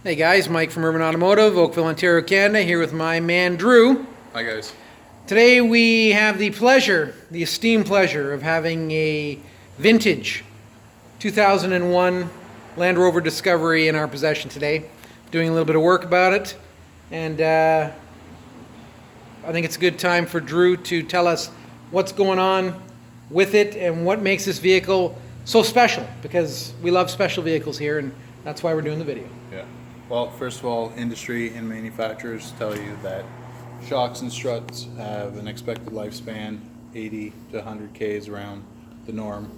Hey guys, Mike from Urban Automotive, Oakville, Ontario, Canada, here with my man Drew. Hi guys. Today we have the esteemed pleasure of having a vintage 2001 Land Rover Discovery in our possession today. Doing a little bit of work about it, and I think it's a good time for Drew to tell us what's going on with it and what makes this vehicle so special, because we love special vehicles here, and that's why we're doing the video. Yeah. Well, first of all, industry and manufacturers tell you that shocks and struts have an expected lifespan 80 to 100 Ks around the norm.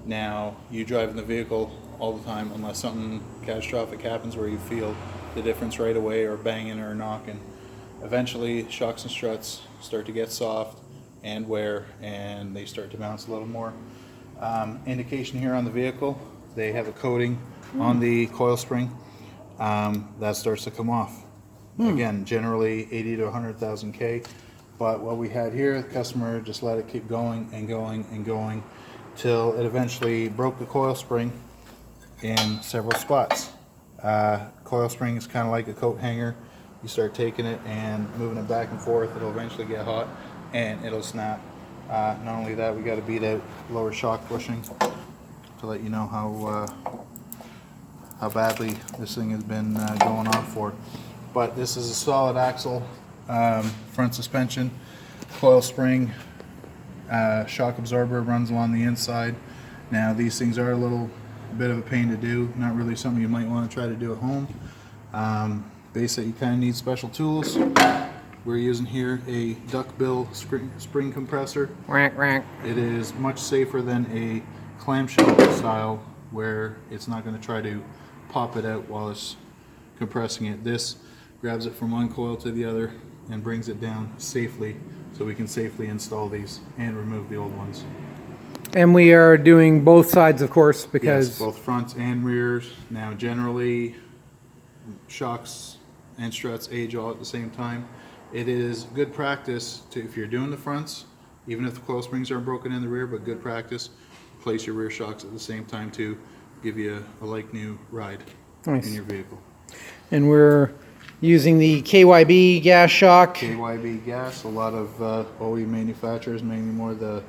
Now, you drive in the vehicle all the time unless something catastrophic happens where you feel the difference right away, or banging or knocking. Eventually, shocks and struts start to get soft and wear, and they start to bounce a little more. Indication here on the vehicle, they have a coating on the coil spring that starts to come off. Again, generally 80 to 100,000 K, but what we had here, the customer just let it keep going and going and going till it eventually broke the coil spring in several spots. Coil spring is kind of like a coat hanger. You start taking it and moving it back and forth, it'll eventually get hot and it'll snap. Not only that, we got to beat out lower shock bushing to let you know how badly this thing has been going on for. But this is a solid axle, front suspension, coil spring, shock absorber runs along the inside. Now these things are a little bit of a pain to do, not really something you might want to try to do at home. Basically, you kind of need special tools. We're using here a Duckbill spring compressor. It is much safer than a clamshell style where it's not going to try to pop it out while it's compressing it. This grabs it from one coil to the other and brings it down safely, so we can safely install these and remove the old ones. And we are doing both sides, of course, because... Yes, both fronts and rears. Now generally shocks and struts age all at the same time. It is good practice to, if you're doing the fronts, even if the coil springs aren't broken in the rear, but good practice, place your rear shocks at the same time to give you a like new ride in your vehicle. And we're using the KYB gas shock. KYB gas, a lot of OE manufacturers, mainly more the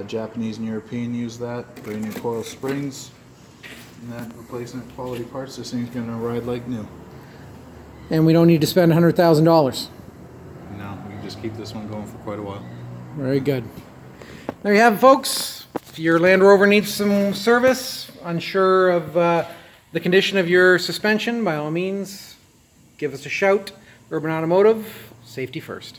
Japanese and European, use that. Brand new coil springs, and that replacement quality parts, this thing's going to ride like new. And we don't need to spend $100,000. No, we can just keep this one going for quite a while. Very good. There you have it, folks. If your Land Rover needs some service, unsure of the condition of your suspension, by all means, give us a shout. Urban Automotive, safety first.